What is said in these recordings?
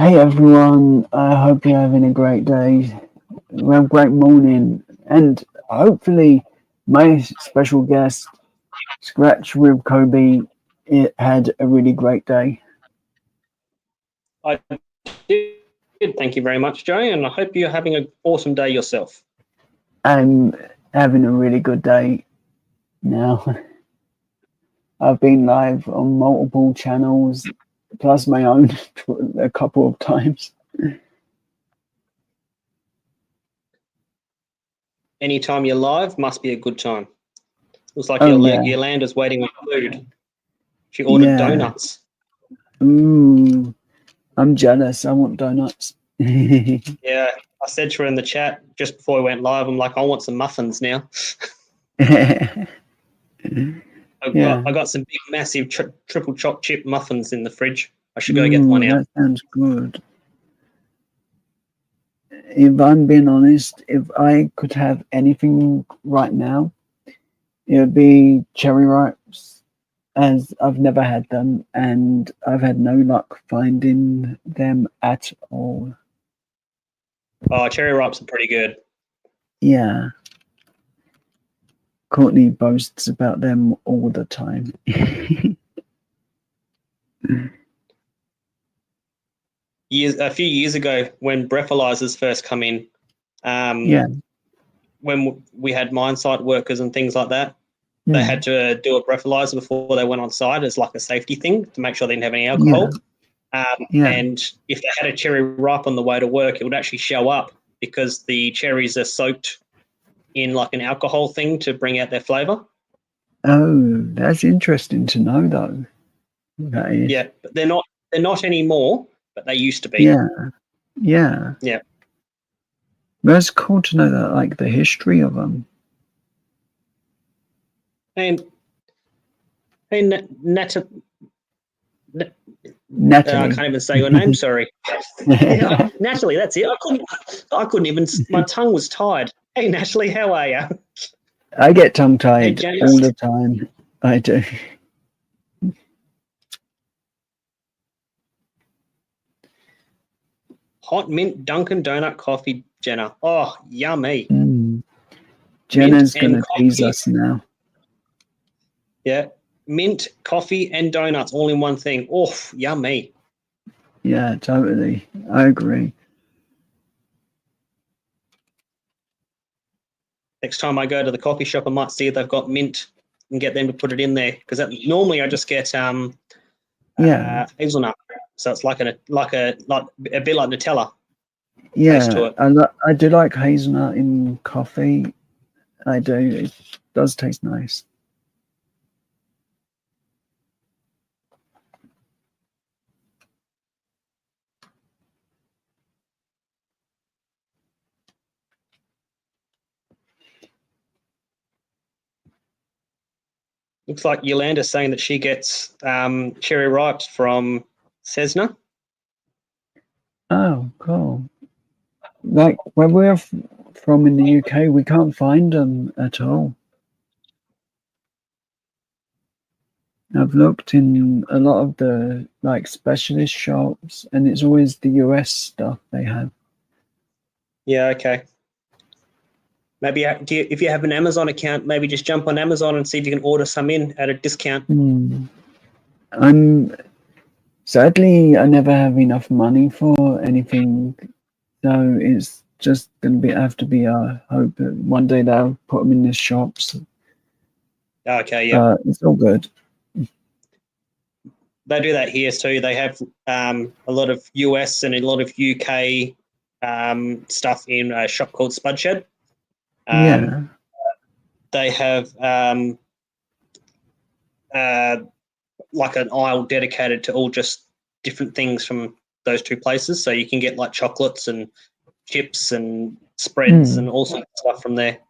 Hey everyone, I hope you're having a great day, a great morning, and hopefully my special guest, Scratch with Koby, it had a really great day. I did. Thank you very much, Joe, and I hope you're having an awesome day yourself. I'm having a really good day now. I've been live on multiple channels, plus my own a couple of times. Anytime you're live must be a good time. Looks like Oh yeah, Yolanda's waiting on food. She ordered yeah. donuts. Ooh, I'm jealous. I want donuts. Yeah, I said to her in the chat just before we went live, I'm like, I want some muffins now. Yeah. I got some big, massive triple choc chip muffins in the fridge. I should go get Ooh, one out. that sounds good. If I'm being honest, if I could have anything right now, it would be cherry ripes, as I've never had them and I've had no luck finding them at all. Oh, cherry ripes are pretty good. Yeah. Courtney boasts about them all the time. A few years ago, when breathalyzers first come in, Yeah. when we had mine site workers and things like that, they had to do a breathalyzer before they went on site as like a safety thing to make sure they didn't have any alcohol. And if they had a cherry ripe on the way to work, it would actually show up because the cherries are soaked in like an alcohol thing to bring out their flavour. Oh, that's interesting to know, though. That is. Yeah, but they're not anymore, but they used to be. Yeah. Yeah. Yeah. That's cool to know that, like the history of them. And hey, Natalie. I can't even say your name. Sorry, Natalie. That's it. I couldn't even. My tongue was tied. Hey, Natalie, how are you? I get tongue tied all the time. I do. Hot mint Dunkin' Donut coffee, Jenna. Oh, yummy. Jenna's going to tease us now. Yeah. Mint, coffee, and donuts all in one thing. Oh, yummy. Yeah, totally. I agree. Next time I go to the coffee shop, I might see if they've got mint and get them to put it in there. Because normally I just get hazelnut. So it's like a bit like Nutella. Yeah, I do like hazelnut in coffee. I do. It does taste nice. Looks like Yolanda's saying that she gets cherry ripes from Cessna. Oh, cool. Like where we're from in the UK, we can't find them at all. I've looked in a lot of the like specialist shops, and it's always the US stuff they have. Yeah, okay. Maybe if you have an Amazon account, maybe just jump on Amazon and see if you can order some in at a discount. Sadly, I never have enough money for anything, so it's just going to have to be a hope that one day they'll put them in the shops. Okay, yeah. It's all good. They do that here too. They have a lot of US and a lot of UK stuff in a shop called Spudshed. They have like an aisle dedicated to all just different things from those two places. So you can get like chocolates and chips and spreads and all sorts of stuff from there.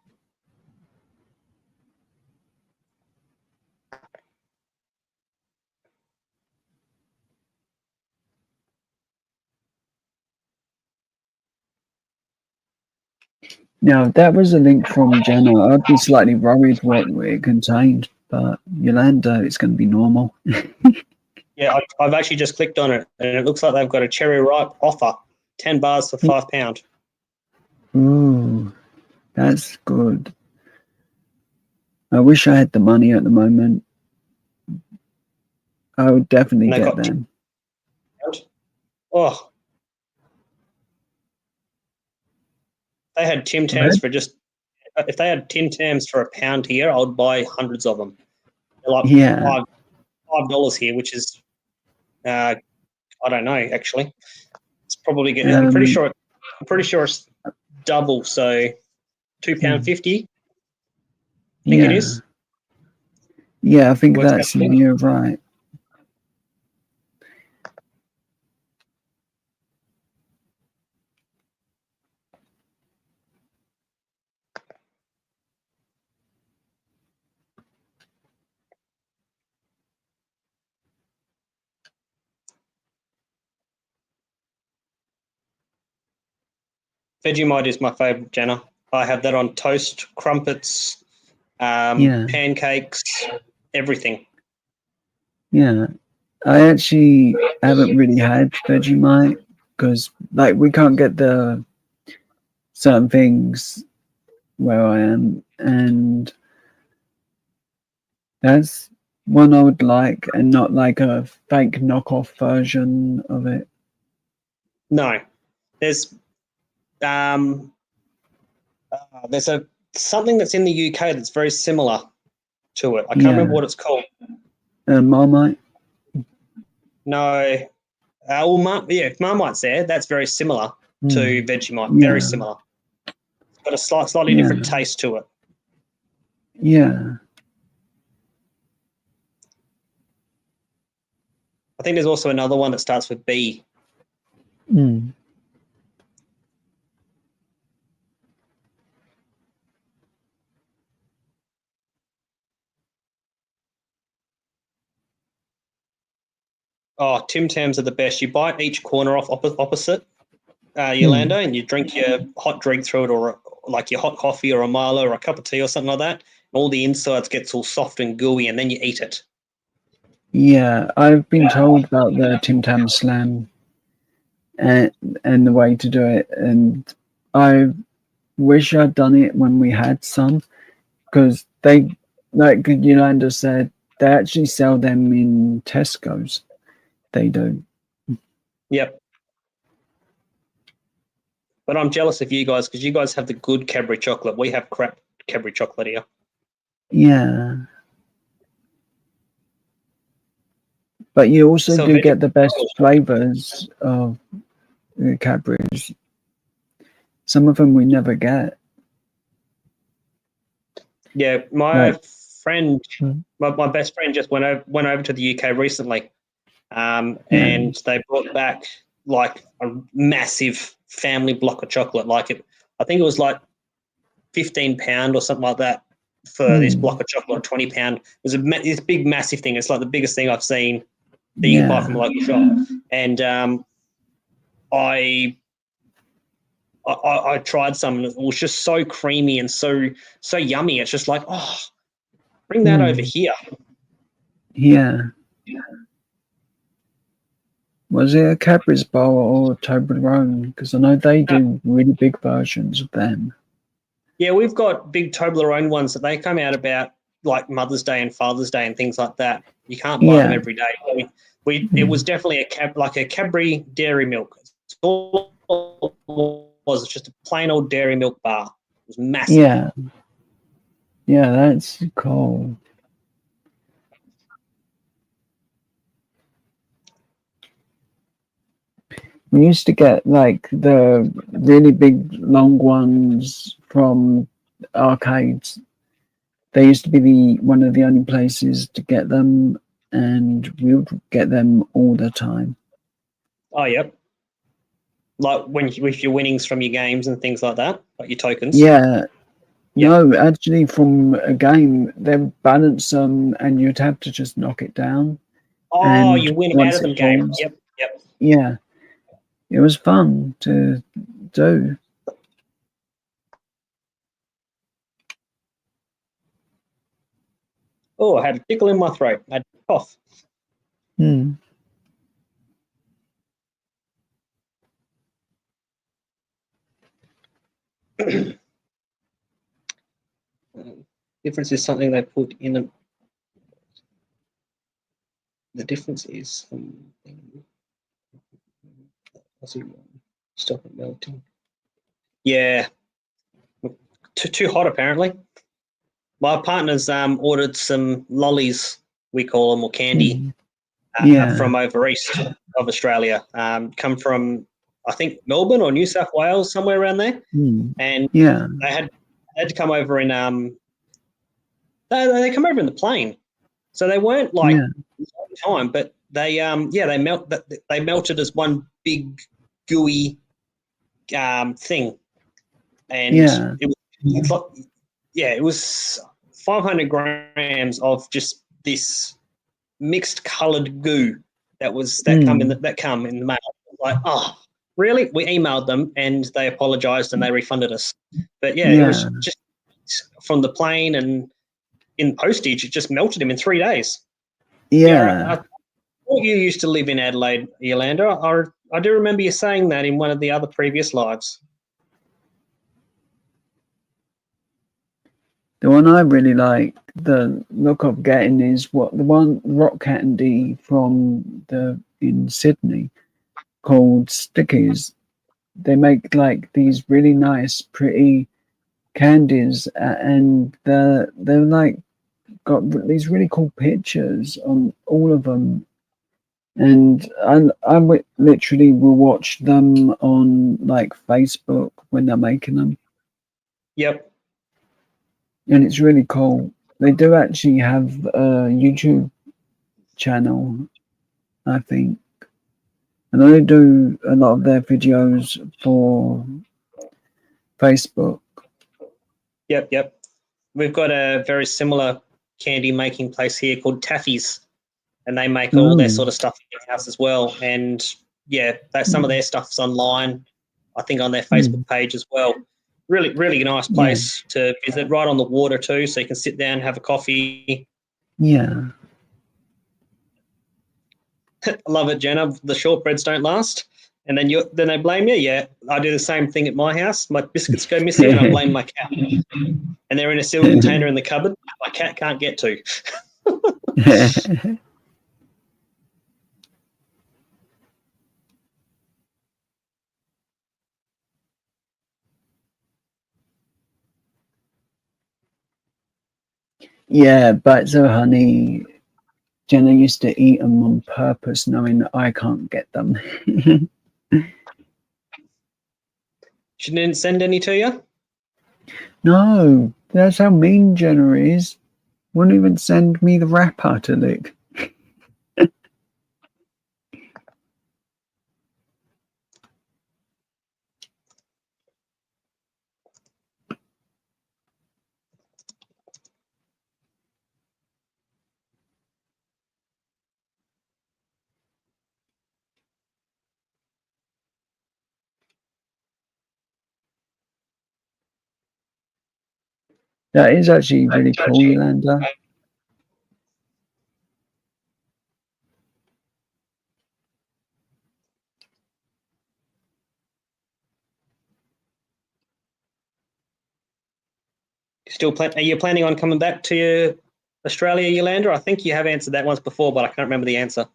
Now, if that was a link from Jenna, I'd be slightly worried what it contained, but Yolanda, it's going to be normal. Yeah, I've actually just clicked on it, and it looks like they've got a cherry ripe offer, 10 bars for £5. Ooh, that's good. I wish I had the money at the moment. I would definitely And they get got them. Oh, they had Tim Tams for just. If they had Tim Tams for £1 here, I would buy hundreds of them. They're like Yeah. $5 here, which is, I don't know. Actually, it's probably good. I'm pretty sure it's double. So £2.50. I think it is. Yeah, I think Works that's out. you're right. Vegemite is my favourite, Jenna. I have that on toast, crumpets, Yeah. pancakes, everything. Yeah. I actually haven't really had Vegemite because, like, we can't get the certain things where I am, and that's one I would like, and not like a fake knockoff version of it. No, there's there's something that's in the UK that's very similar to it. I can't remember what it's called. Marmite. No, Marmite's there. That's very similar to Vegemite. Yeah. Very similar. It's got a slightly different taste to it. Yeah. I think there's also another one that starts with B. Oh, Tim Tams are the best. You bite each corner off opposite Yolanda, and you drink your hot drink through it, or like your hot coffee or a Milo or a cup of tea or something like that. All the insides gets all soft and gooey, and then you eat it. Yeah, I've been told about the Tim Tam Slam and the way to do it, and I wish I'd done it when we had some, because they, like Yolanda said, they actually sell them in Tesco's. They do. Yep. But I'm jealous of you guys because you guys have the good Cadbury chocolate. We have crap Cadbury chocolate here. Yeah. But you also do get the best flavors of Cadbury's. Some of them we never get. Yeah, my best friend just went over to the UK recently, and they brought back like a massive family block of chocolate. I think it was like £15 or something like that for this block of chocolate, £20. It was this big, massive thing. It's like the biggest thing I've seen that you can buy from a local shop. And I tried some, and it was just so creamy and so yummy. It's just like, oh, bring that over here. Yeah. Was it a Cadbury's bar or Toblerone? Because I know they do really big versions of them. Yeah, we've got big Toblerone ones that they come out about like Mother's Day and Father's Day and things like that. You can't buy them every day. It was definitely a Cadbury dairy milk. It's all it was. It's just a plain old dairy milk bar. It was massive. Yeah. Yeah, that's cool. We used to get like the really big long ones from arcades. They used to be one of the only places to get them, and we would get them all the time. Oh, yep. Like with your winnings from your games and things like that, like your tokens. Yeah. Yep. No, actually, from a game, they would balance them, and you'd have to just knock it down. Oh, you win out of the game. Yep. Yeah. It was fun to do. Oh, I had a tickle in my throat. I had a cough. difference is something they put in a, the difference is stop it melting. Yeah, too hot apparently. My partner's ordered some lollies, we call them, or candy, from over east of Australia. Come from, I think, Melbourne or New South Wales, somewhere around there. And they had to come over in they come over in the plane, so they weren't like time, but they they melted as one big gooey thing, and it was 500 grams of just this mixed coloured goo that come in the mail. Like, oh, really? We emailed them and they apologised and they refunded us. But it was just from the plane and in postage, it just melted him in 3 days. I thought you used to live in Adelaide, Yolanda. I do remember you saying that in one of the other previous lives. The one I really like, the look of getting, is the one rock candy in Sydney called Stickies. They make like these really nice, pretty candies, and they're like got these really cool pictures on all of them. And I literally will watch them on like Facebook when they're making them. Yep. And it's really cool. They do actually have a YouTube channel, I think. And they do a lot of their videos for Facebook. Yep. We've got a very similar candy making place here called Taffy's, and they make all their sort of stuff in their house as well. And some of their stuff's online, I think, on their Facebook page as well. Really, really nice place to visit, right on the water too, so you can sit down and have a coffee. Yeah. I love it, Jenna. The shortbreads don't last. And then they blame you. Yeah, I do the same thing at my house. My biscuits go missing and I blame my cat. And they're in a sealed container in the cupboard my cat can't get to. Yeah, but so honey, Jenna used to eat them on purpose, knowing that I can't get them. She didn't send any to you? No, that's how mean Jenna is. Wouldn't even send me the wrapper to lick. That is actually really cool, Yolanda. Are you planning on coming back to Australia, Yolanda? I think you have answered that once before, but I can't remember the answer.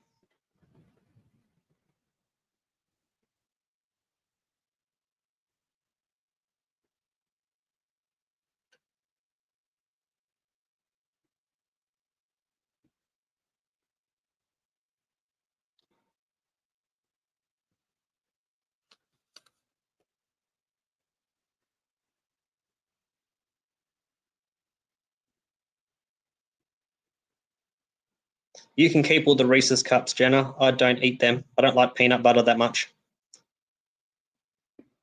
You can keep all the Reese's cups, Jenna. I don't eat them. I don't like peanut butter that much.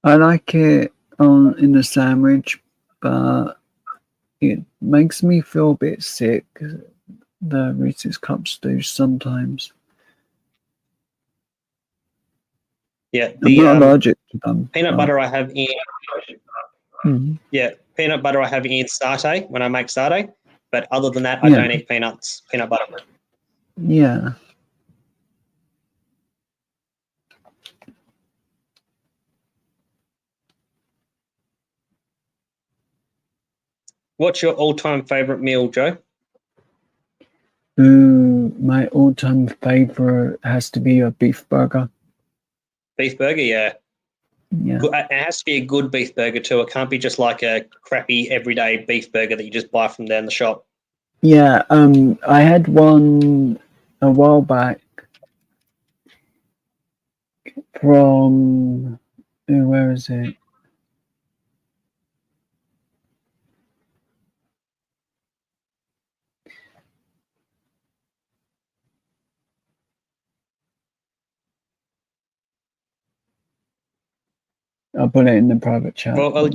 I like it in the sandwich, but it makes me feel a bit sick. The Reese's cups do sometimes. Yeah, I'm not allergic to them. Peanut butter I have in. Peanut butter I have in satay when I make satay, but other than that, I don't eat peanut butter. Yeah. What's your all-time favourite meal, Joe? Ooh, my all-time favorite has to be a beef burger. Beef burger, yeah. Yeah. It has to be a good beef burger too. It can't be just like a crappy everyday beef burger that you just buy from down the shop. Yeah, I had one a while back from where is it? I'll put it in the private chat. Well,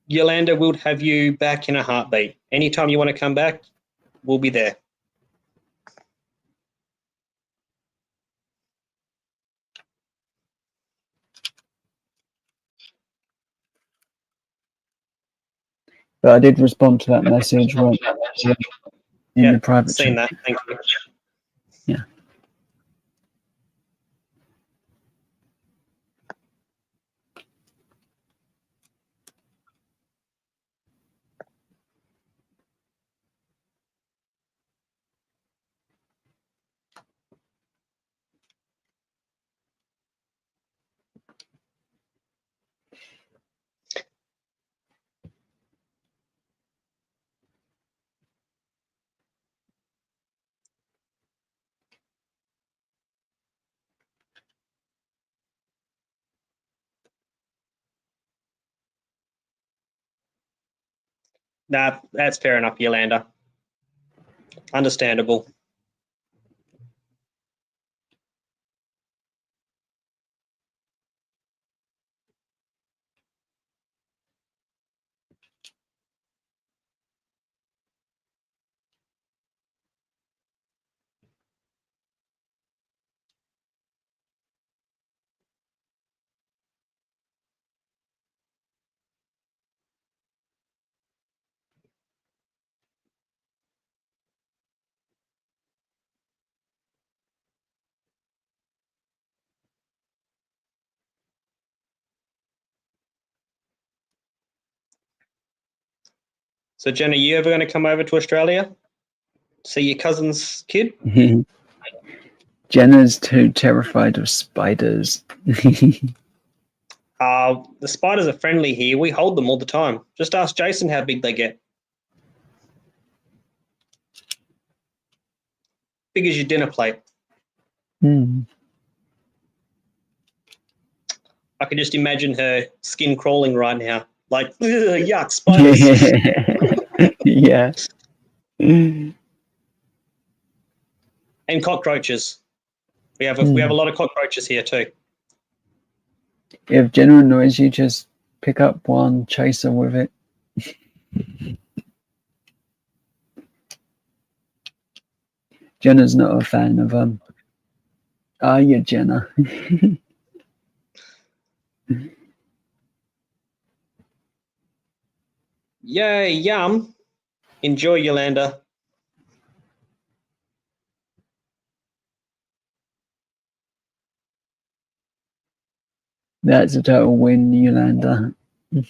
Yolanda, we'll have you back in a heartbeat. Anytime you want to come back, we'll be there. But I did respond to that message right in the private seen chat. That. Thank you. Yeah. Nah, that's fair enough, Yolanda. Understandable. So, Jenna, you ever going to come over to Australia? See your cousin's kid? Jenna's too terrified of spiders. The spiders are friendly here. We hold them all the time. Just ask Jason how big they get. Big as your dinner plate. I can just imagine her skin crawling right now. Like, yuck, spiders. Yeah. And cockroaches. We have a lot of cockroaches here too. If Jenna annoys you, just pick up one, chase her with it. Jenna's not a fan of Are you, Jenna? Yay, yum. Enjoy, Yolanda. That's a total win, Yolanda. The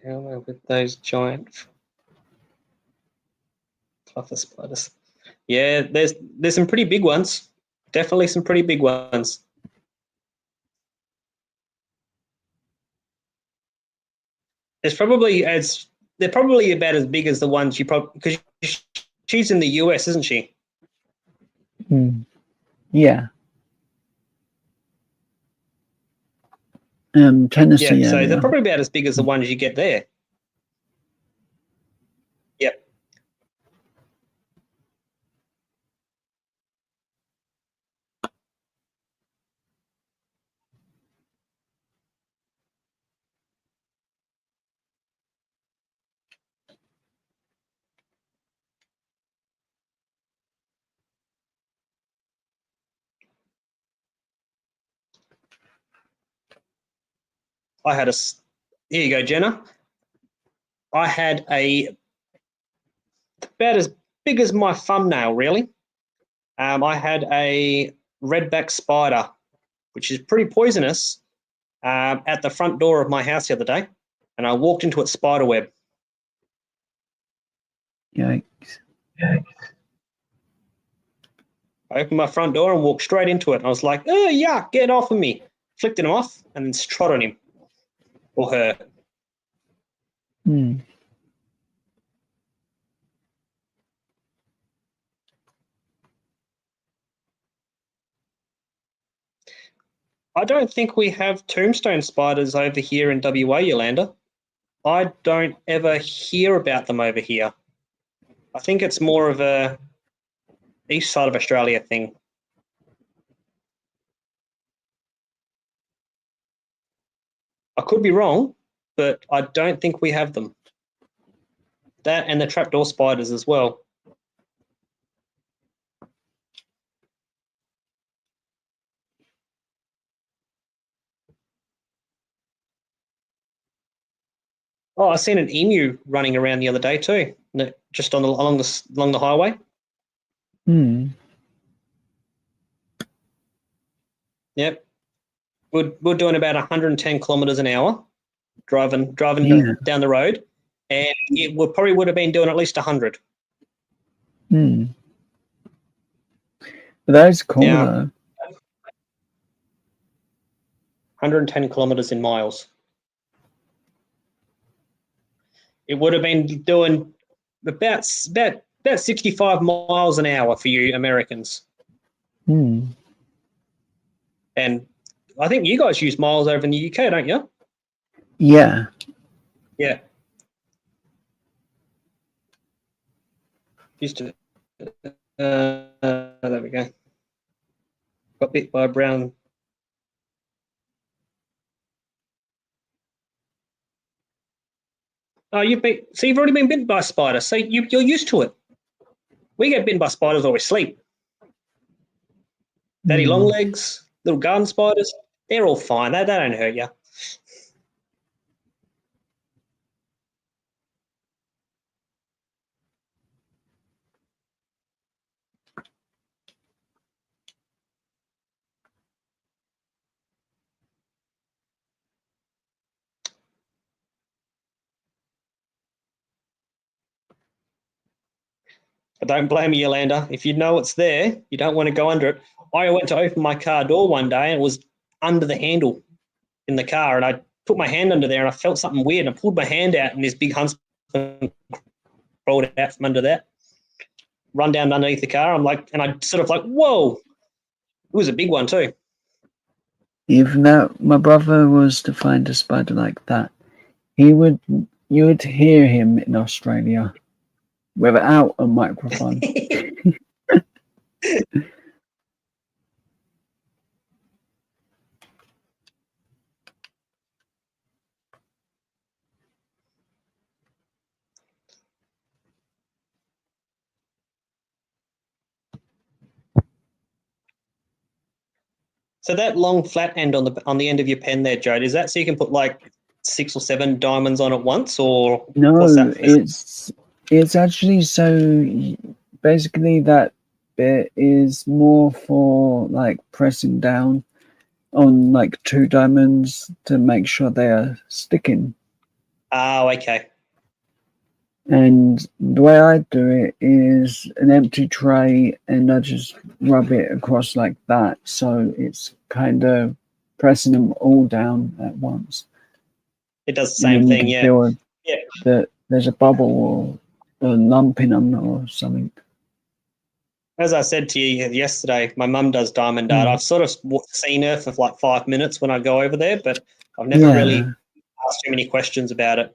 hell are with those giant fluffer spiders? Yeah, there's some pretty big ones. Definitely some pretty big ones. They're probably about as big as the ones you probably, because she's in the US, isn't she? Yeah. Tennessee. Yeah, so they're probably about as big as the ones you get there. Yep. Here you go, Jenna. I had about as big as my thumbnail, really. I had a redback spider, which is pretty poisonous, at the front door of my house the other day, and I walked into its spider web. Yikes. I opened my front door and walked straight into it. I was like, oh, yuck, get off of me. Flicked him off and then trod on him or her. Hmm. I don't think we have tombstone spiders over here in WA, Yolanda. I don't ever hear about them over here. I think it's more of a east side of Australia thing. I could be wrong, but I don't think we have them. That and the trapdoor spiders as well. Oh, I seen an emu running around the other day too, just along the highway. Hmm. Yep, we're doing about 110 kilometres an hour, driving down the road, and it probably would have been doing at least 100. Hmm. But that is cool though. 110 kilometres in miles. It would have been doing about 65 miles an hour for you Americans. Hmm. And I think you guys use miles over in the UK, don't you? Yeah. Yeah. Used to. There we go. Got bit by a brown. Oh, you've already been bitten by a spider, so you're used to it. We get bitten by spiders or we sleep. Daddy long legs, little garden spiders, they're all fine. They don't hurt you. But don't blame me, Yolanda. If you know it's there, you don't want to go under it. I went to open my car door one day and it was under the handle in the car, and I put my hand under there and I felt something weird, and I pulled my hand out and this big huntsman crawled out from under that, run down underneath the car. I'm like, and I sort of like, whoa, it was a big one too. Even though my brother was to find a spider like that, you would hear him in Australia without a microphone. So that long flat end on the end of your pen there, Jode, is that so you can put like 6 or 7 diamonds on at once, or No, what's that for? it's actually so basically that bit is more for like pressing down on like 2 diamonds to make sure they are sticking. Oh, okay. And the way I do it is an empty tray, and I just rub it across like that, so it's kind of pressing them all down at once. It does the same thing, yeah. Feel that there's a bubble or a lump in them or something. As I said to you yesterday, my mum does diamond art. I've sort of seen her for like 5 minutes when I go over there, but I've never really asked too many questions about it.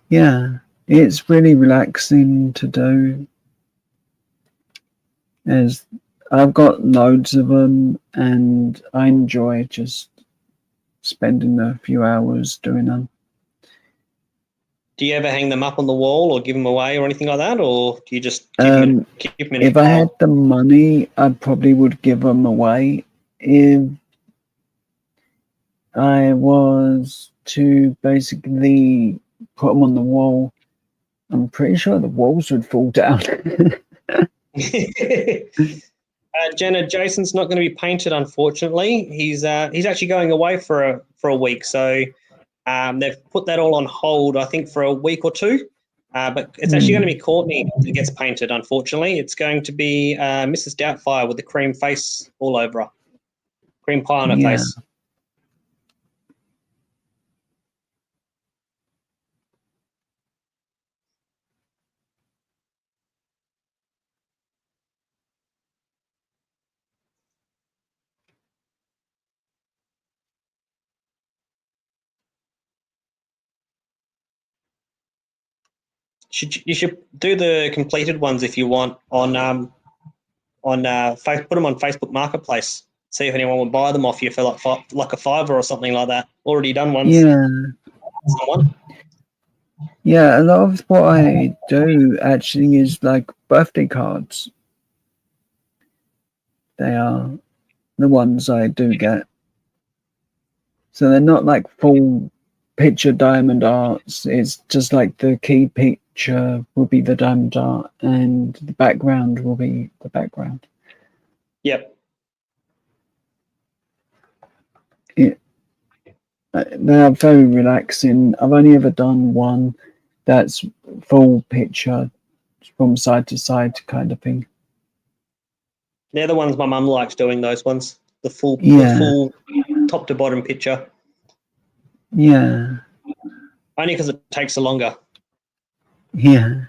Yeah, it's really relaxing to do. As I've got loads of them, and I enjoy just spending a few hours doing them. Do you ever hang them up on the wall or give them away or anything like that, or do you just keep them in if I had the money, I probably would give them away. If I was to basically put them on the wall, I'm pretty sure the walls would fall down. Jenna, Jason's not going to be painted, unfortunately. He's actually going away for a week, so they've put that all on hold, I think, for a week or two. But it's actually going to be Courtney that gets painted, unfortunately. It's going to be Mrs. Doubtfire with the cream face all over her. Cream pie on her face. You should do the completed ones if you want on put them on Facebook Marketplace. See if anyone would buy them off you for like a $5 or something like that. Already done ones. Yeah. Someone. Yeah, a lot of what I do actually is like birthday cards. They are the ones I do get. So they're not like full picture diamond arts. It's just like the key picture will be the diamond art and the background will be the background. Yep. They are very relaxing. I've only ever done one that's full picture from side to side kind of thing. They're the ones my mum likes doing, those ones. The full top to bottom picture. Yeah. Only because it takes so longer. Yeah.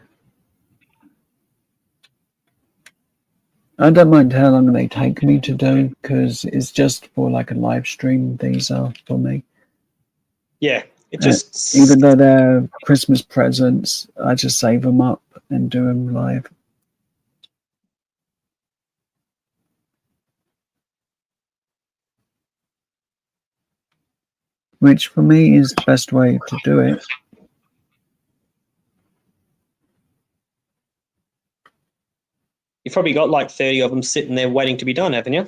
I don't mind how long they take me to do because it's just for like a live stream. These are for me. Yeah. It just even though they're Christmas presents, I just save them up and do them live. Which for me is the best way to do it. You've probably got like 30 of them sitting there waiting to be done, haven't you?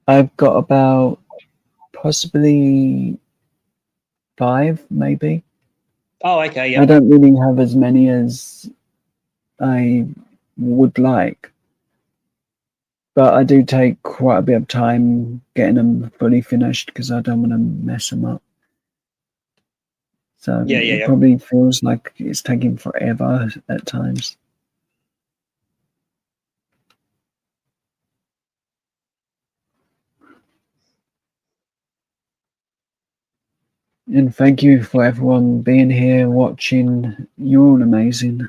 I've got about possibly 5, maybe. Oh, okay, yeah. I don't really have as many as I would like. But I do take quite a bit of time getting them fully finished because I don't want to mess them up. So it probably feels like it's taking forever at times. And thank you for everyone being here, watching. You're all amazing.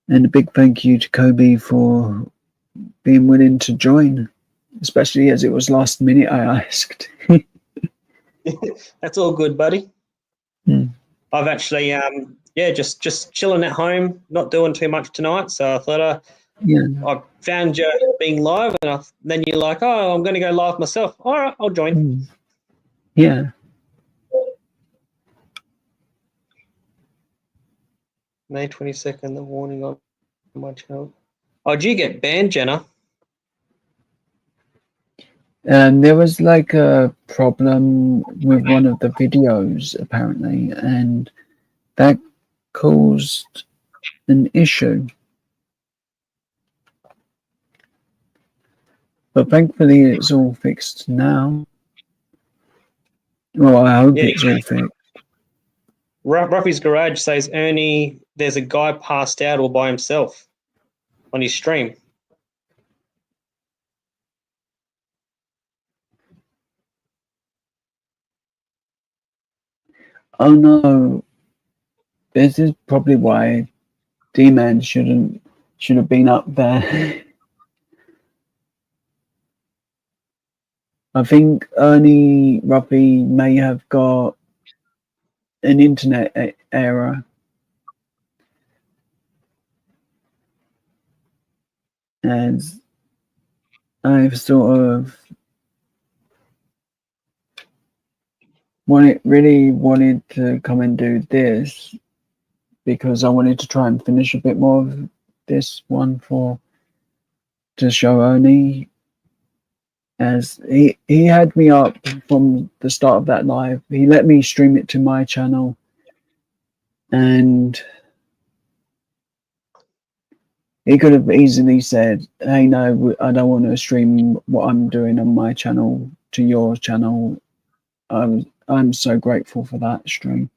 And a big thank you to Koby for being willing to join, especially as it was last minute I asked. That's all good, buddy. I've actually, just chilling at home, not doing too much tonight. So I thought I found you being live, and then you're like, oh, I'm going to go live myself. All right, I'll join. Yeah. May 22nd, the warning on my channel. Oh, did you get banned, Jenna? There was like a problem with one of the videos, apparently, and that caused an issue. But thankfully, it's all fixed now. Well, I hope it's all fixed. Ruffy's Garage says, Ernie, there's a guy passed out all by himself on his stream. Oh no, this is probably why D-Man should have been up there. I think Ernie Ruffy may have got an internet error. As I've sort of really wanted to come and do this because I wanted to try and finish a bit more of this one to show Ernie, as he had me up from the start of that live. He let me stream it to my channel, and He could have easily said, "Hey, no, I don't want to stream what I'm doing on my channel to your channel." I'm so grateful for that stream.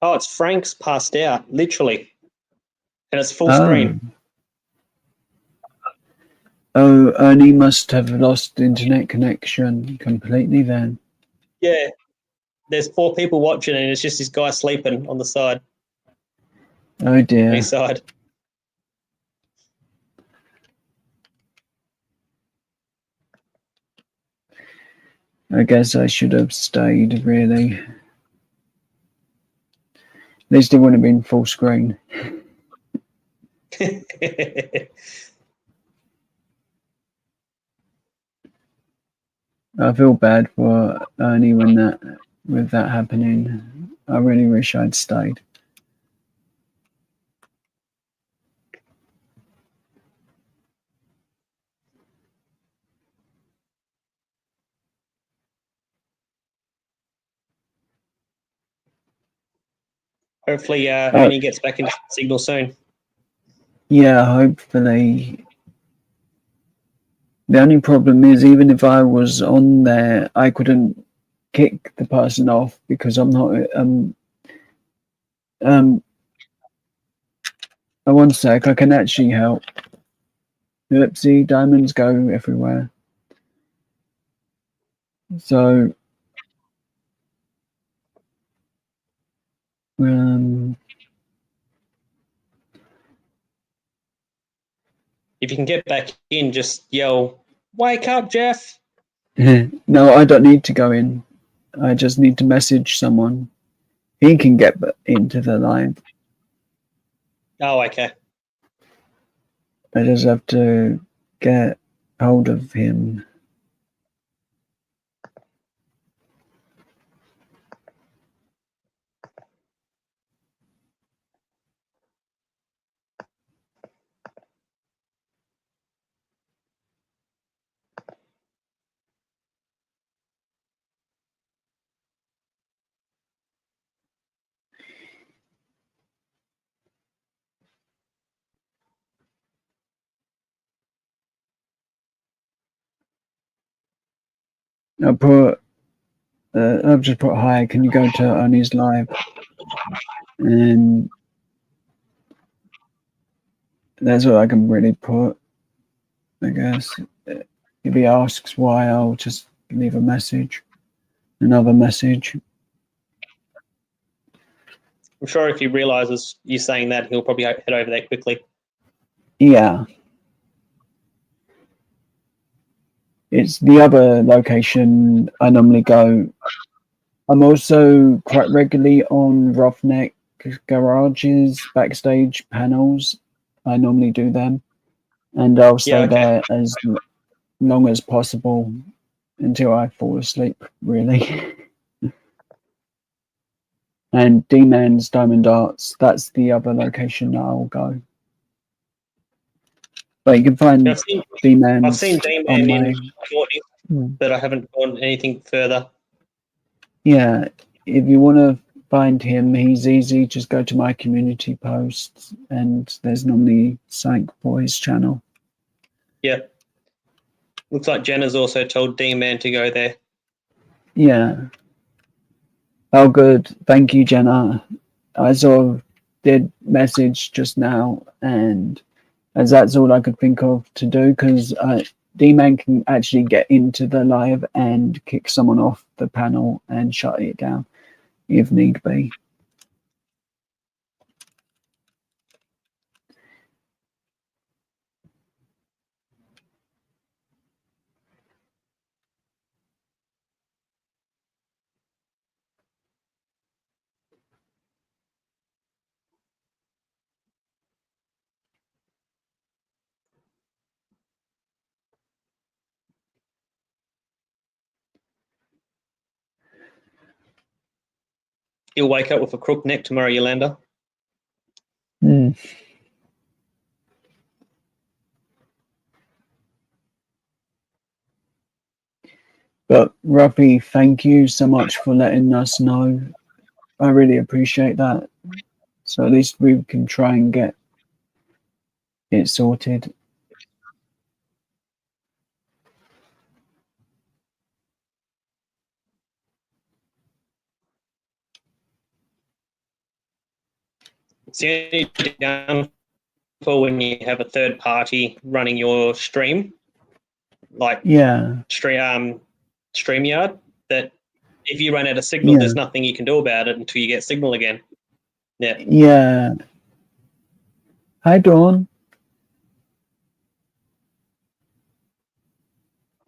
Oh, it's Frank's passed out, literally, and it's full Oh, screen. oh, Ernie must have lost internet connection completely then. Yeah, there's 4 people watching, and it's just this guy sleeping on the side, Oh on dear. his side. I guess I should have stayed, really. At least it would have been full screen. I feel bad for Ernie with that happening. I really wish I'd stayed. Hopefully, Ernie gets back into signal soon. Yeah, hopefully. The only problem is, even if I was on there, I couldn't kick the person off because I'm not. Um. One sec, I can actually help. Oopsie, diamonds go everywhere. So, If you can get back in, just yell, "Wake up, Jeff!" no, I don't need to go in. I just need to message someone. He can get into the live. Oh, okay. I just have to get hold of him. I've just put hi. Can you go to Ernie's live? And that's all I can really put. I guess if he asks why, I'll just leave a message, another message. I'm sure if he realizes you saying that, he'll probably head over there quickly. Yeah. It's the other location I normally go. I'm also quite regularly on Roughneck Garage's backstage panels. I normally do them, and I'll stay there as long as possible until I fall asleep, really. And D-Man's Diamond Arts, that's the other location I'll go. But you can find D-Man's I've seen D-Man in Courtney, but I haven't gone anything further. Yeah, if you want to find him, he's easy. Just go to my community posts, and there's normally something for his channel. Yeah. Looks like Jenna's also told D-Man to go there. Yeah. Oh, good. Thank you, Jenna. I sort of did message just now, and as that's all I could think of to do, because D-Man can actually get into the live and kick someone off the panel and shut it down if need be. You'll wake up with a crook neck tomorrow, Yolanda. Mm. But Ruppy, thank you so much for letting us know. I really appreciate that. So at least we can try and get it sorted. It's the only downfall when you have a third party running your stream, like StreamYard, that if you run out of signal, there's nothing you can do about it until you get signal again. Yeah. Yeah. Hi, Dawn.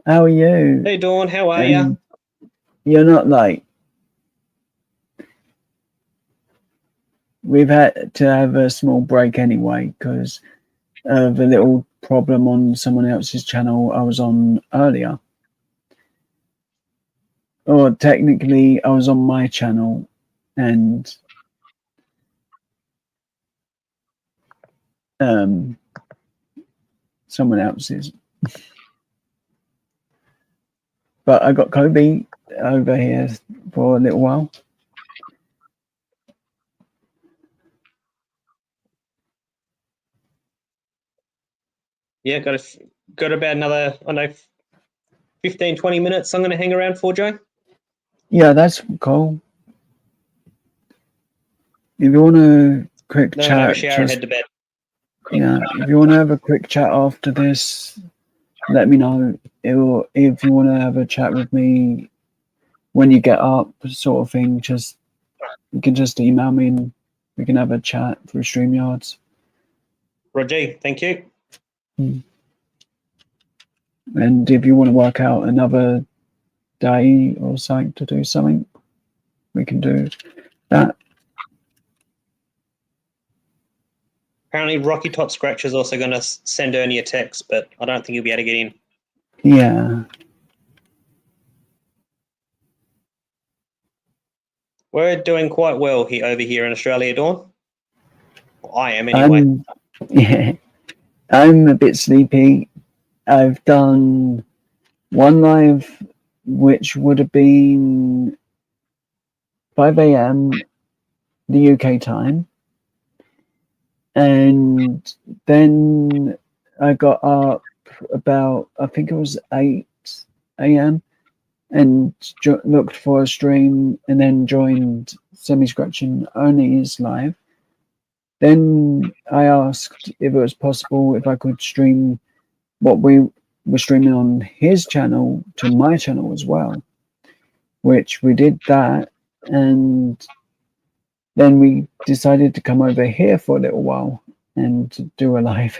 How are you? Hey, Dawn. How are you? You're not late. We've had to have a small break anyway because of a little problem on someone else's channel I was on earlier. Or technically, I was on my channel and someone else's. But I got Koby over here for a little while. Yeah, got about another, 15, 20 minutes I'm going to hang around for, Joe. Yeah, that's cool. If you want a quick chat, have a shower and head to bed. Yeah, if you want to have a quick chat after this, let me know. If you want to have a chat with me when you get up, sort of thing, you can just email me and we can have a chat through StreamYards. Roger, thank you. And if you want to work out another day or something to do something, we can do that. Apparently, Rocky Top Scratch is also going to send Ernie a text, but I don't think he'll be able to get in. Yeah. We're doing quite well over here in Australia, Dawn. Well, I am anyway. I'm a bit sleepy. I've done one live, which would have been 5 a.m. the UK time. And then I got up about, I think it was 8 a.m. and looked for a stream and then joined Semi Scratch and Ernie's live. Then I asked if it was possible if I could stream what we were streaming on his channel to my channel as well, which we did that. And then we decided to come over here for a little while and do a live.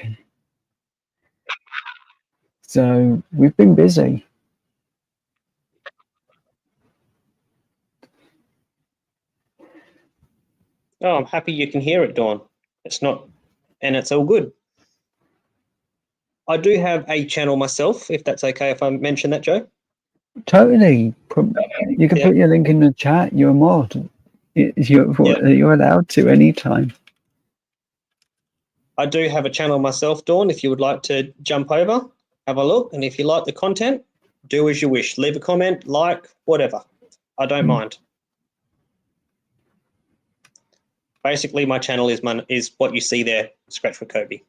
So we've been busy. Oh, I'm happy you can hear it, Dawn. It's all good. I do have a channel myself, if that's okay if I mention that, Joe. Totally. You can put your link in the chat. You're a mod. You're allowed to anytime. I do have a channel myself, Dawn, if you would like to jump over, have a look, and if you like the content, do as you wish. Leave a comment, like, whatever. I don't mind. Basically, my channel is what you see there, Scratch for Koby.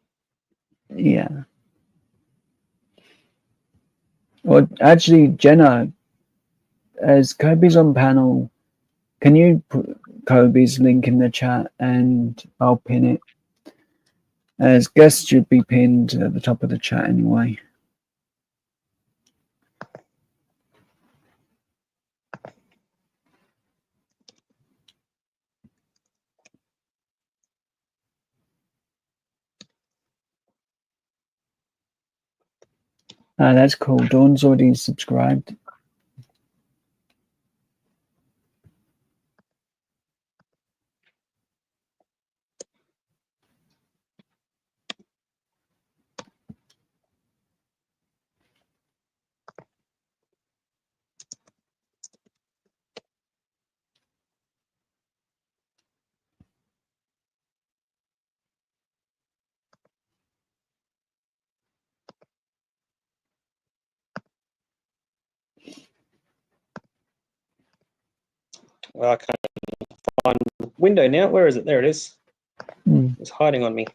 Yeah. Well, actually, Jenna, as Koby's on panel, can you put Koby's link in the chat and I'll pin it? As guests should be pinned at the top of the chat anyway. That's cool. Dawn's already subscribed. Well, I can't find the window now. Where is it? There it is. It's hiding on me.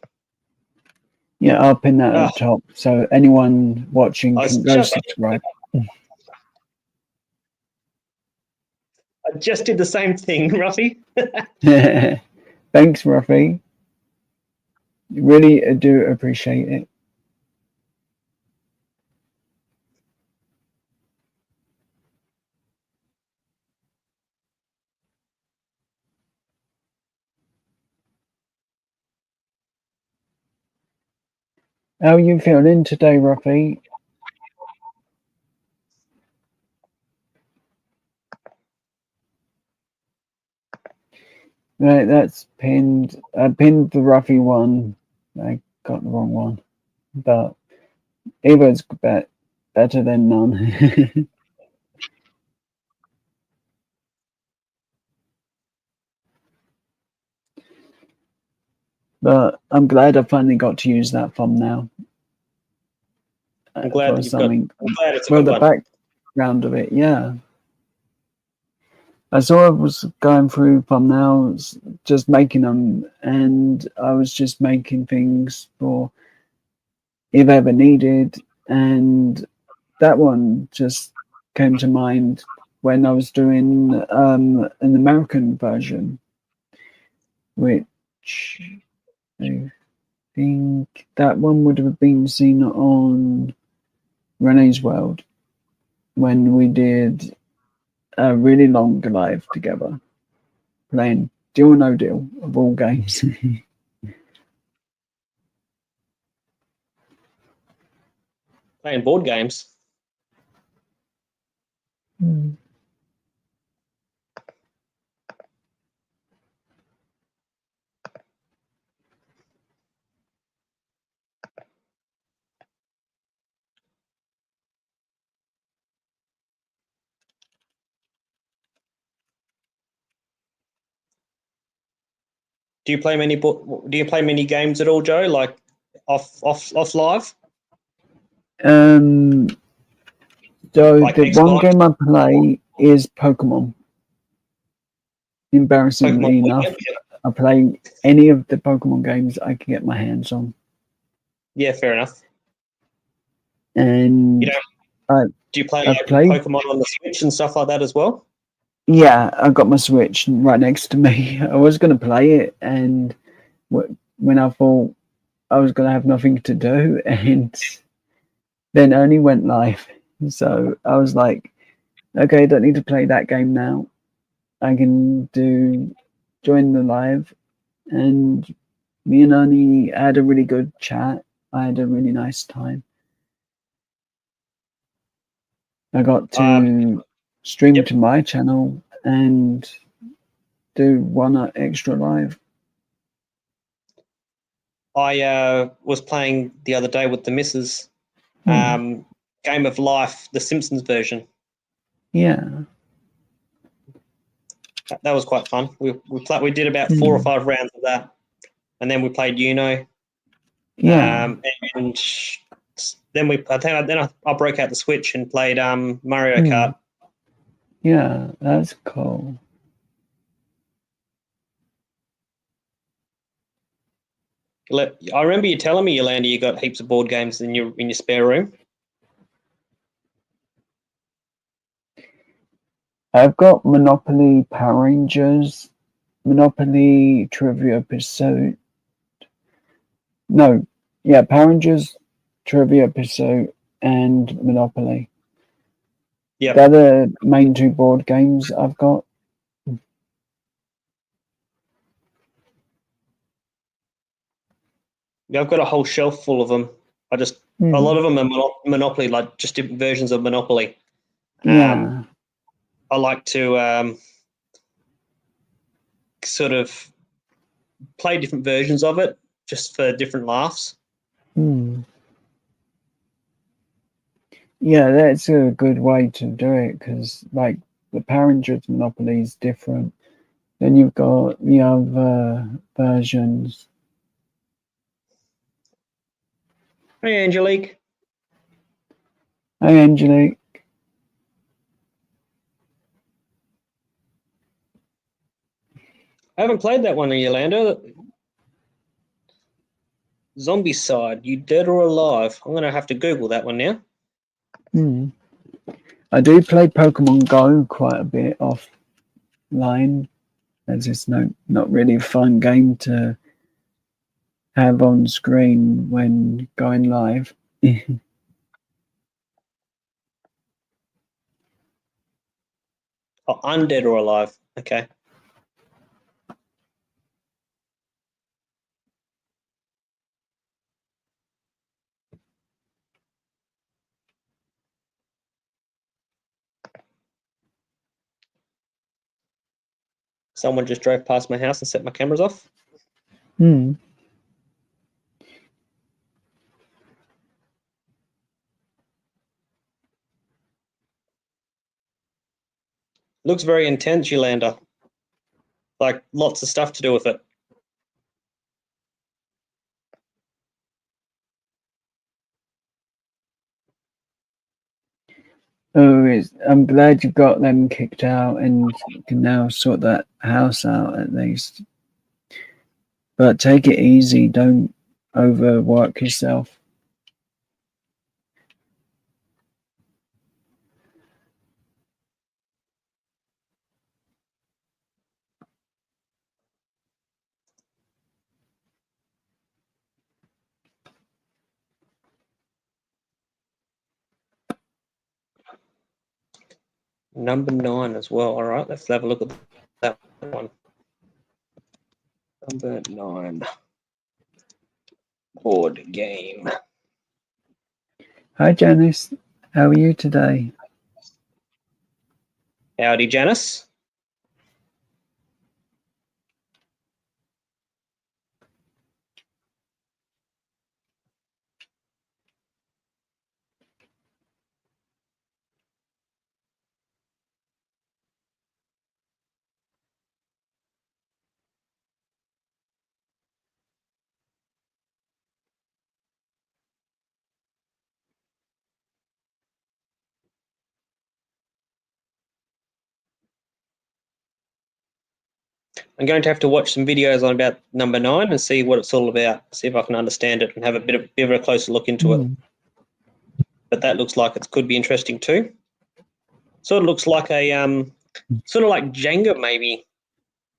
Yeah, I'll pin that at the top so anyone watching can go subscribe. I just did the same thing, Ruffy. Thanks, Ruffy. Really do appreciate it. How are you feeling today, Ruffy? Right, that's pinned. I pinned the Ruffy one. I got the wrong one. But either's better than none. But I'm glad I finally got to use that thumbnail. I'm glad that you've got. I'm glad it's a well, good the one. background of it, yeah. I saw I was going through thumbnails, just making them, and I was just making things for if ever needed, and that one just came to mind when I was doing an American version, which I think that one would have been seen on Renee's World when we did a really long live together, playing Deal or No Deal of all games. Playing board games. Do you play many games at all, Joe? Like off live? So like the Xbox? one game I play is Pokemon. Embarrassingly enough, I play any of the Pokemon games I can get my hands on. Yeah, fair enough. And do you play like Pokemon on the Switch and stuff like that as well? Yeah, I've got my Switch right next to me. I was going to play it, and when I thought I was going to have nothing to do, and then only went live. So I was like, okay, don't need to play that game now. I can join the live, and me and Ernie had a really good chat. I had a really nice time. I got to stream to my channel and do one extra live. I was playing the other day with the missus. Game of Life, the Simpsons version. Yeah, that was quite fun. We did about 4 or 5 rounds of that, and then we played Uno. Yeah, and then I broke out the Switch and played Mario Kart. Yeah, that's cool. I remember you telling me, Yolanda, you got heaps of board games in your spare room. I've got Monopoly Power Rangers, Monopoly Trivia Pursuit. No, yeah, Power Rangers, Trivia Pursuit, and Monopoly. Yeah, they're the main 2 board games I've got. Yeah, I've got a whole shelf full of them. A lot of them are Monopoly, like just different versions of Monopoly. Yeah. I like to sort of play different versions of it just for different laughs. Yeah, that's a good way to do it because, like, the Power Rangers Monopoly is different. Then you've got the other versions. Hey, Angelique. Hey, Angelique. I haven't played that one in Yolanda. Zombie Side, You Dead or Alive? I'm going to have to Google that one now. I do play Pokemon Go quite a bit offline, as it's not really a fun game to have on screen when going live. Oh, Undead or Alive. Okay. Someone just drove past my house and set my cameras off. Looks very intense, Yolanda. Like lots of stuff to do with it. Oh, I'm glad you got them kicked out and you can now sort that house out at least. But take it easy, don't overwork yourself. Number 9 as well. All right, let's have a look at that one. Number 9. Board game. Hi, Janice. How are you today? Howdy, Janice. I'm going to have to watch some videos on about number 9 and see what it's all about. See if I can understand it and have a bit of a closer look into it. But that looks like it could be interesting too. Sort of looks like a sort of like Jenga maybe.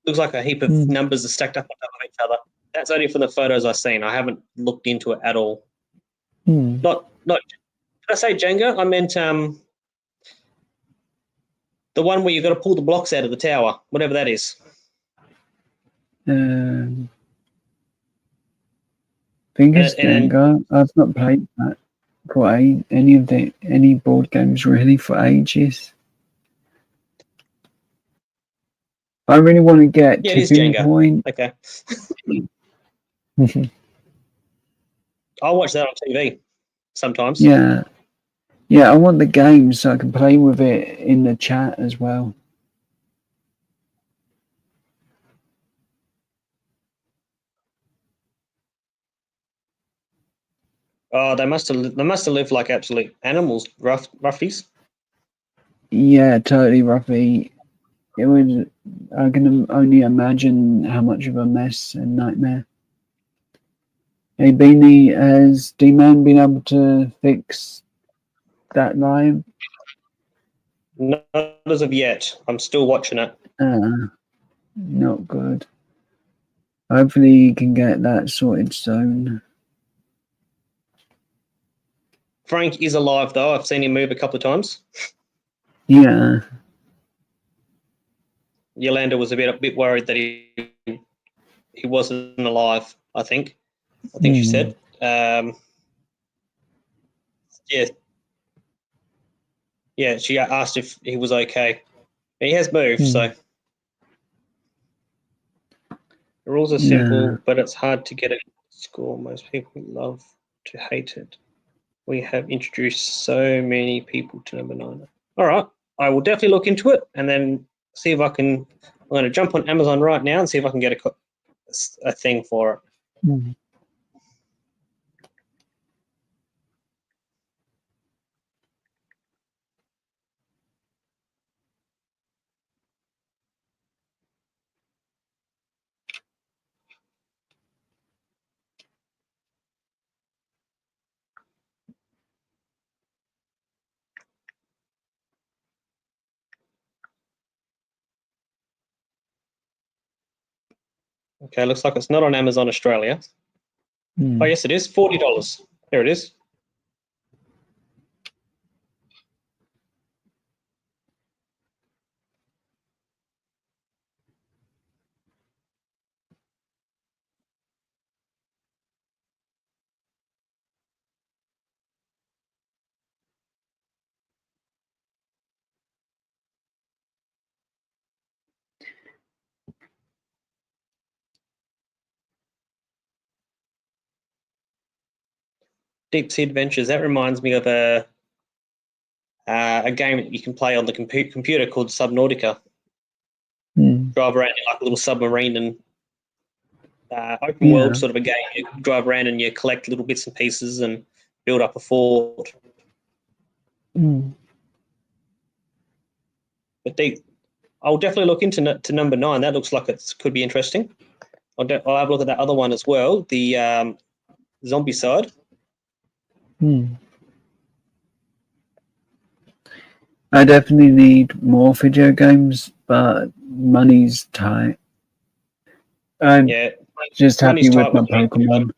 Looks like a heap of numbers are stacked up on top of each other. That's only from the photos I've seen. I haven't looked into it at all. Not. Did I say Jenga? I meant the one where you've got to pull the blocks out of the tower, whatever that is. I think it's Jenga. I've not played that for any board games really for ages. I really want to get Tipping Point. Okay. I'll watch that on TV sometimes. Yeah, I want the game so I can play with it in the chat as well. Oh, they must have lived like absolute animals, roughies. Yeah, totally, Ruffy. It was. I can only imagine how much of a mess and nightmare. Hey, Beanie, has D-Man been able to fix that live? Not as of yet. I'm still watching it. Not good. Hopefully you can get that sorted soon. Frank is alive though. I've seen him move a couple of times. Yeah. Yolanda was a bit worried that he wasn't alive. I think she said. Yeah. She asked if he was okay. He has moved, so the rules are simple, but it's hard to get a score. Most people love to hate it. We have introduced so many people to number 9. All right, I will definitely look into it and then see if I can. I'm going to jump on Amazon right now and see if I can get a thing for it. Okay, looks like it's not on Amazon Australia. Oh, yes, it is. $40. There it is. Deep Sea Adventures. That reminds me of a game that you can play on the computer called Subnautica. Drive around in like a little submarine and open world sort of a game. You drive around and you collect little bits and pieces and build up a fort. But I'll definitely look into number 9. That looks like it could be interesting. I'll have a look at that other one as well, the zombie side. I definitely need more video games, but money's tight. I'm just happy with my Pokemon.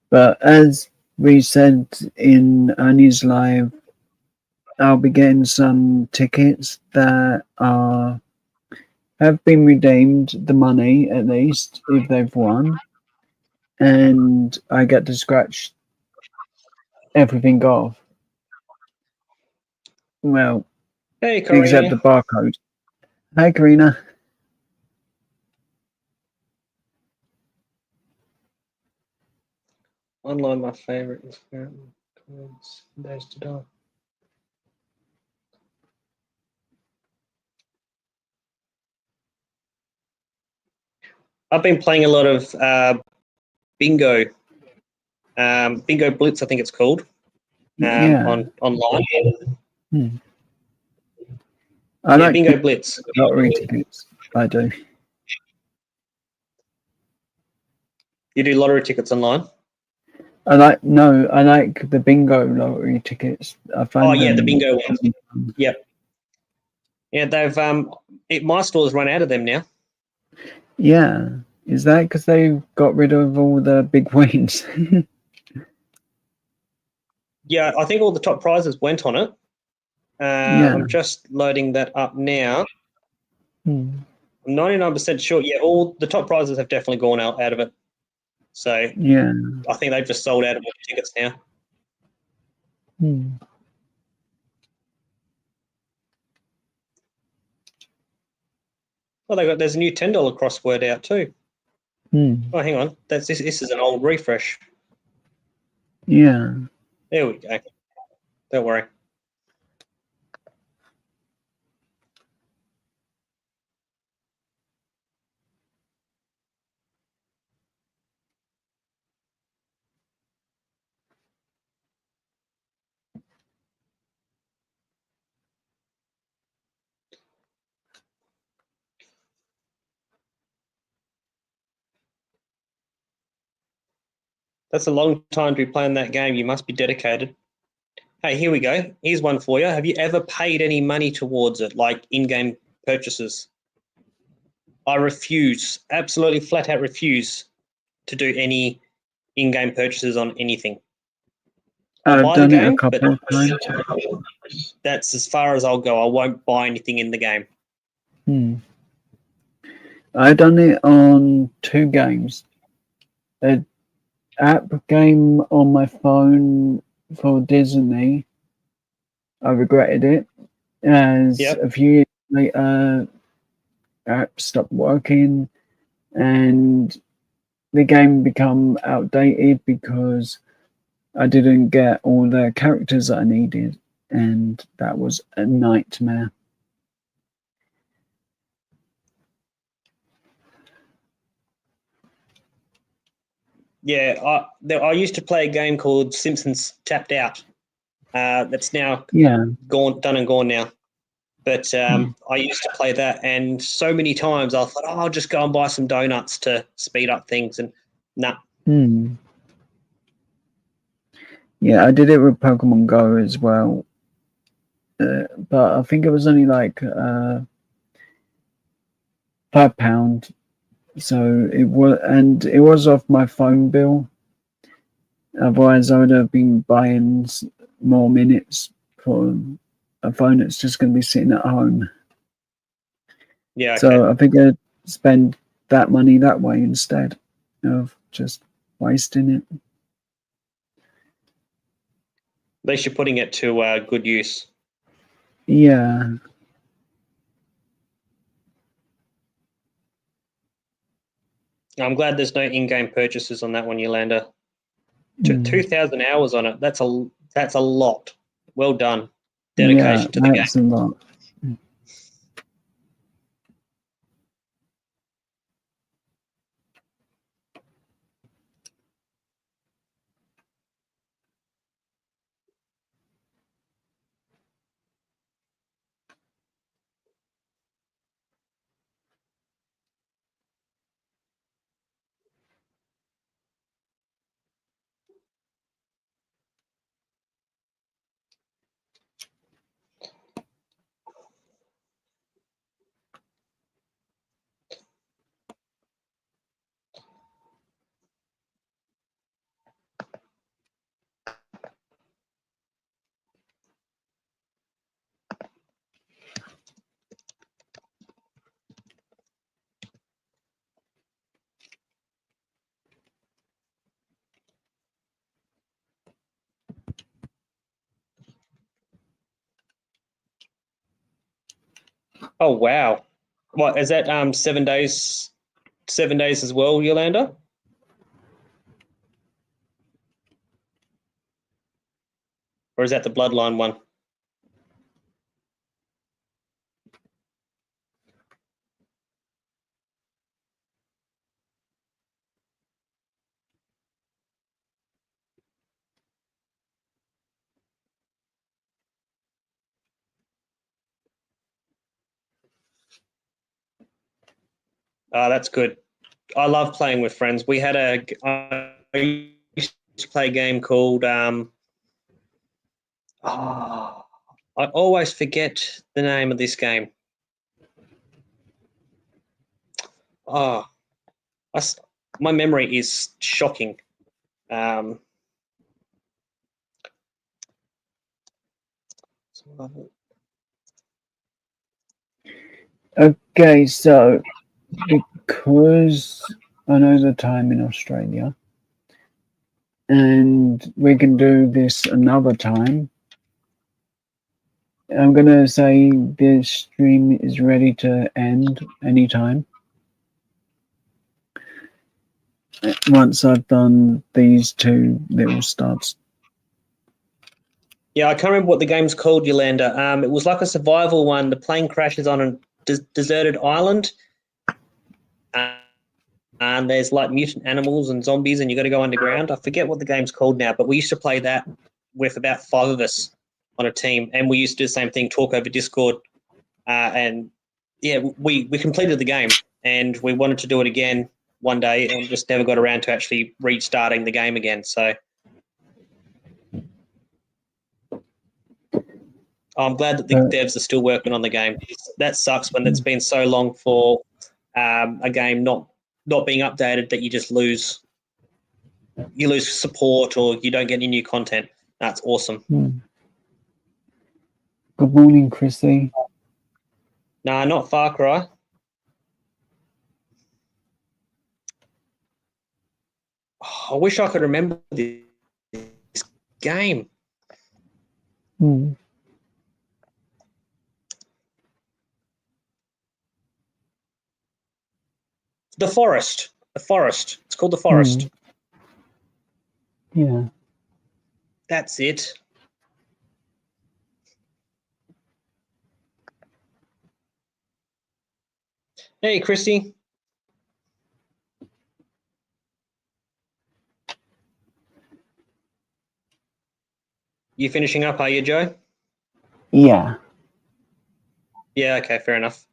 But as we said in Ernie's live, I'll be getting some tickets that have been redeemed, the money at least, if they've won. And I get to scratch everything off. Well, hey, Karina. Except the barcode. Hi, Karina. Online, my favorite is Days to Die. I've been playing a lot of Bingo. Bingo Blitz, I think it's called. Online. I like Bingo Blitz. Lottery tickets. I do. You do lottery tickets online? I like the bingo lottery tickets. I find the bingo ones. Yep. Yeah, they've my store's run out of them now. Yeah. Is that because they got rid of all the big wins? Yeah, I think all the top prizes went on it. I'm just loading that up now. I'm 99% sure. Yeah, all the top prizes have definitely gone out of it. So yeah, I think they've just sold out of all the tickets now. Well, there's a new $10 crossword out too. Oh, hang on. This is an old refresh. Yeah. There we go. Don't worry. That's a long time to be playing that game. You must be dedicated. Hey, here we go. Here's one for you. Have you ever paid any money towards it, like in-game purchases? I refuse, absolutely flat out refuse to do any in-game purchases on anything. I'll buy the game, but that's as far as I'll go. I won't buy anything in the game. I've done it on 2 games. An app game on my phone for Disney. I regretted it. As a few years later, app stopped working and the game become outdated because I didn't get all the characters that I needed, and that was a nightmare. Yeah, I used to play a game called Simpsons Tapped Out. That's now done and gone now. But I used to play that, and so many times I thought, I'll just go and buy some donuts to speed up things, and nah. Yeah, I did it with Pokemon Go as well. but I think it was only like £5. So it was off my phone bill. Otherwise, I would have been buying more minutes for a phone that's just going to be sitting at home. Yeah. Okay. So I think I'd spend that money that way instead of just wasting it. At least you're putting it to good use. Yeah. I'm glad there's no in-game purchases on that one, Yolanda. 2,000 hours on it. That's a lot. Well done. Dedication to the game. That's a lot. Oh wow! What is that? 7 days. 7 days as well, Yolanda. Or is that the Bloodline one? That's good. I love playing with friends. I used to play a game called I always forget the name of this game. Oh, my memory is shocking. Okay, so because I know the time in Australia, and we can do this another time, I'm going to say this stream is ready to end anytime. Once I've done these two little studs. Yeah, I can't remember what the game's called, Yolanda. It was like a survival one. The plane crashes on a deserted island, and there's like mutant animals and zombies, and you got to go underground. I forget what the game's called now, but we used to play that with about 5 of us on a team, and we used to do the same thing, talk over Discord, and yeah, we completed the game, and we wanted to do it again one day, and just never got around to actually restarting the game again. So I'm glad that the devs are still working on the game. That sucks when it's been so long for a game not being updated that you just lose support or you don't get any new content. That's awesome. Good morning, Chrissy. Nah, not Far Cry. Oh, I wish I could remember this game. The Forest. It's called The Forest. Yeah. That's it. Hey, Christy. You finishing up, are you, Joe? Yeah. Yeah, okay, fair enough.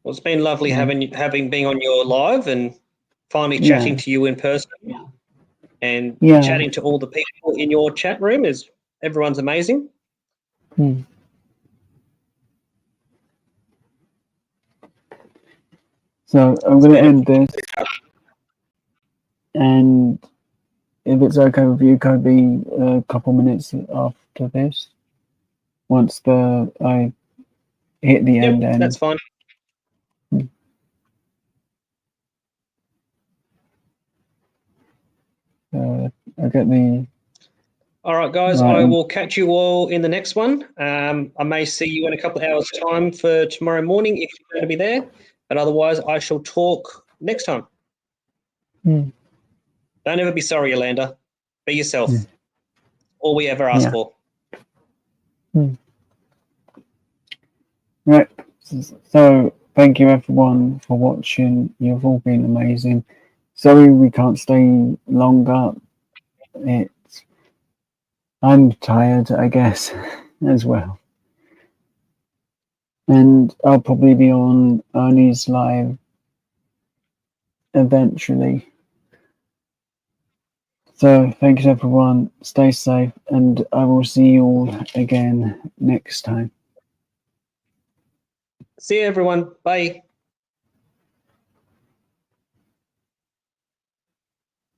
Well, it's been lovely having being on your live and finally chatting to you in person. and Yeah. chatting to all the people in your chat room. Everyone's amazing. So I'm going to end this, and if it's okay with you, Koby, a couple minutes after this, once I hit the end. That's fine. I get the. All right, guys. I will catch you all in the next one. I may see you in a couple of hours' time for tomorrow morning if you're going to be there. But otherwise, I shall talk next time. Don't ever be sorry, Yolanda. Be yourself. All we ever ask for. Right. So thank you everyone for watching. You've all been amazing. Sorry we can't stay longer. I'm tired, I guess, as well. And I'll probably be on Ernie's live eventually. So thanks everyone. Stay safe, and I will see you all again next time. See you everyone. Bye.